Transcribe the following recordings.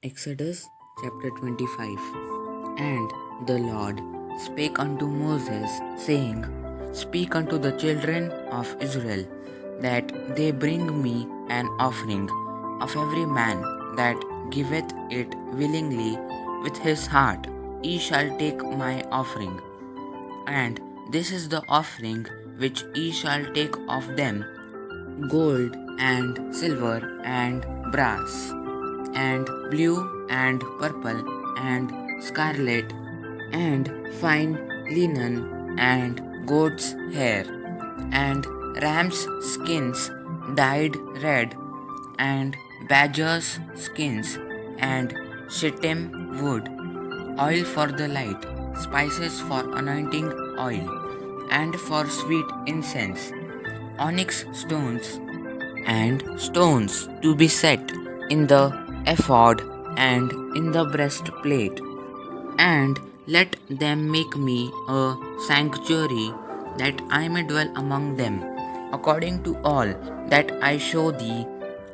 Exodus chapter 25. And the Lord spake unto Moses, saying, Speak unto the children of Israel, that they bring me an offering of every man that giveth it willingly with his heart. Ye shall take my offering. And this is the offering which ye shall take of them: gold and silver and brass, and blue and purple and scarlet, and fine linen, and goat's hair, and ram's skins dyed red, and badger's skins, and shittim wood, oil for the light, spices for anointing oil, and for sweet incense, onyx stones, and stones to be set in the ephod and in the breastplate. And let them make me a sanctuary, that I may dwell among them, according to all that I show thee,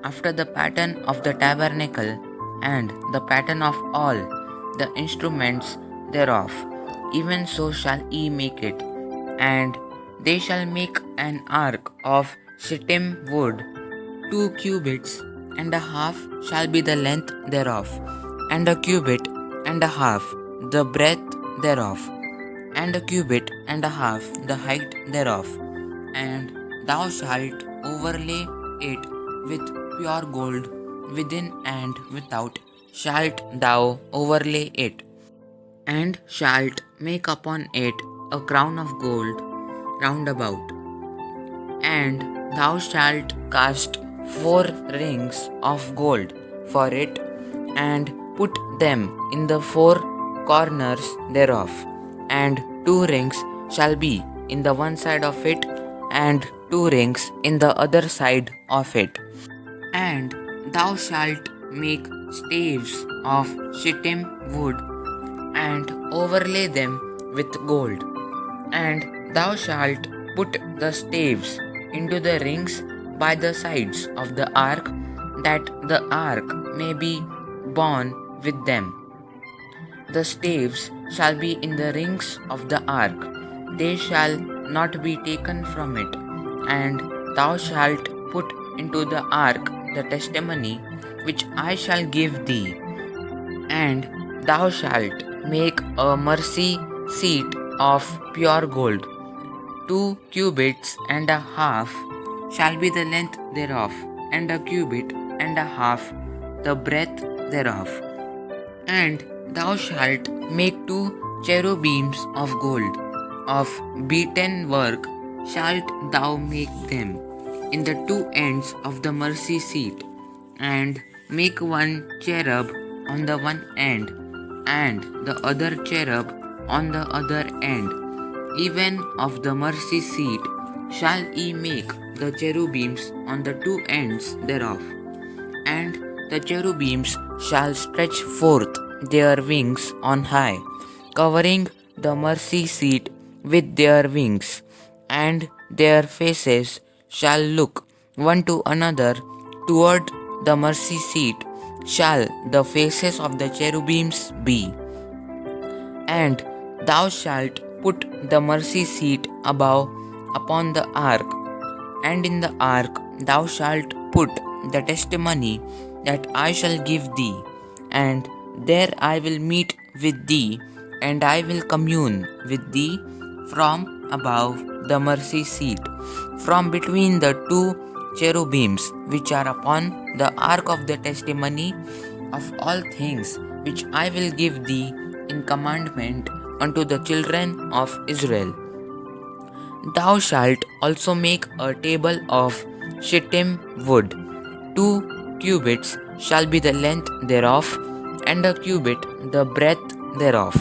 after the pattern of the tabernacle, and the pattern of all the instruments thereof. Even so shall ye make it. And they shall make an ark of shittim wood. 2 cubits and a half shall be the length thereof, and a cubit and a half the breadth thereof, and a cubit and a half the height thereof. And thou shalt overlay it with pure gold, within and without shalt thou overlay it, and shalt make upon it a crown of gold round about. And thou shalt cast 4 rings of gold for it, and put them in the 4 corners thereof, and 2 rings shall be in the one side of it, and 2 rings in the other side of it. And thou shalt make staves of shittim wood, and overlay them with gold. And thou shalt put the staves into the rings by the sides of the ark, that the ark may be borne with them. The staves shall be in the rings of the ark, they shall not be taken from it. And thou shalt put into the ark the testimony which I shall give thee. And thou shalt make a mercy seat of pure gold. 2 cubits and a half shall be the length thereof, and a cubit and a half the breadth thereof. And thou shalt make 2 cherubims of gold, of beaten work shalt thou make them in the 2 ends of the mercy seat, and make 1 cherub on the one end, and the other cherub on the other end. Even of the mercy seat shall ye make the cherubims on the 2 ends thereof. And the cherubims shall stretch forth their wings on high, covering the mercy seat with their wings, and their faces shall look one to another toward the mercy seat shall the faces of the cherubims be. And thou shalt put the mercy seat above upon the ark, and in the ark thou shalt put the testimony that I shall give thee, and there I will meet with thee, and I will commune with thee from above the mercy seat, from between the 2 cherubims which are upon the ark of the testimony of all things which I will give thee in commandment unto the children of Israel. Thou shalt also make a table of shittim wood. 2 cubits shall be the length thereof, and a cubit the breadth thereof,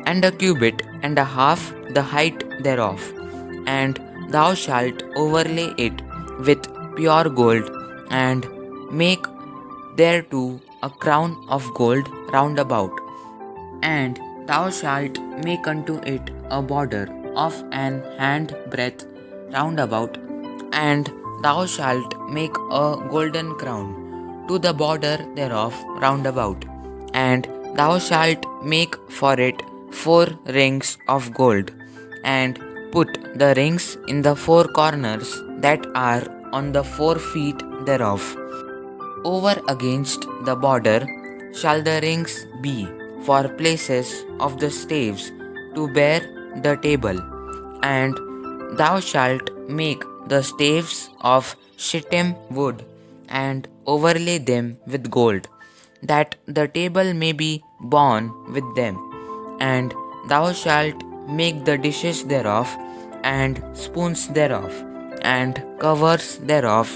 and a cubit and a half the height thereof. And thou shalt overlay it with pure gold, and make thereto a crown of gold round about. And thou shalt make unto it a border of an handbreadth round about, and thou shalt make a golden crown to the border thereof round about. And thou shalt make for it 4 rings of gold, and put the rings in the 4 corners that are on the 4 feet thereof. Over against the border shall the rings be for places of the staves to bear the table. And thou shalt make the staves of shittim wood, and overlay them with gold, that the table may be borne with them. And thou shalt make the dishes thereof, and spoons thereof, and covers thereof,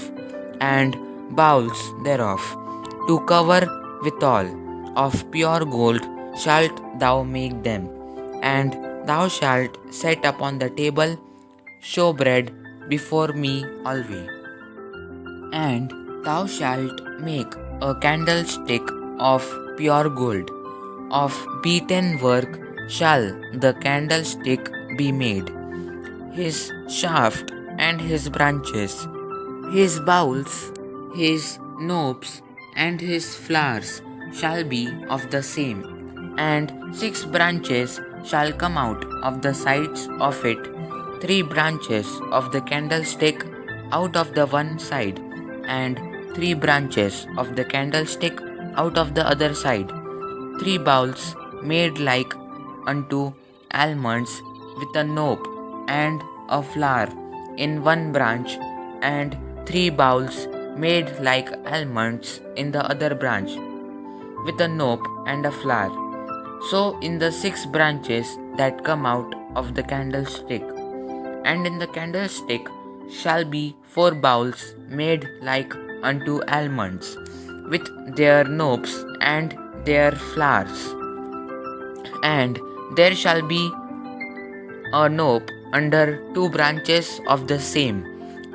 and bowls thereof, to cover withal. Of pure gold shalt thou make them. And thou shalt set upon the table showbread before me always. And thou shalt make a candlestick of pure gold. Of beaten work shall the candlestick be made, his shaft and his branches, his bowls, his knobs, and his flowers shall be of the same. And 6 branches shall come out of the sides of it, 3 branches of the candlestick out of the one side, and 3 branches of the candlestick out of the other side. 3 bowls made like unto almonds, with a knob and a flower in one branch, and 3 bowls made like almonds in the other branch, with a knob and a flower. So in the 6 branches that come out of the candlestick. And in the candlestick shall be 4 bowls made like unto almonds, with their knobs and their flowers. And there shall be a knob under 2 branches of the same,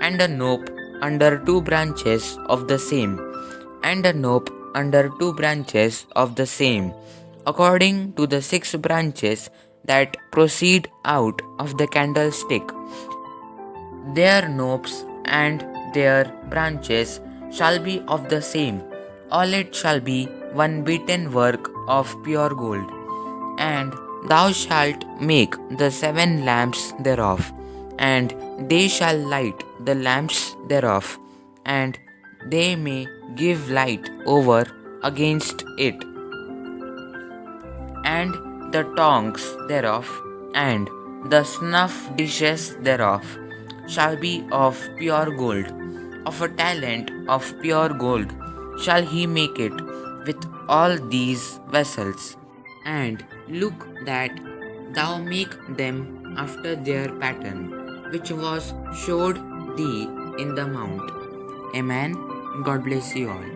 and a knob under 2 branches of the same, and a knob under 2 branches of the same, according to the 6 branches that proceed out of the candlestick. Their knobs and their branches shall be of the same. All it shall be one beaten work of pure gold. And thou shalt make the 7 lamps thereof, and they shall light the lamps thereof, and they may give light over against it. And the tongs thereof, and the snuff dishes thereof, shall be of pure gold. Of a talent of pure gold shall he make it, with all these vessels. And look that thou make them after their pattern, which was showed thee in the mount. Amen. God bless you all.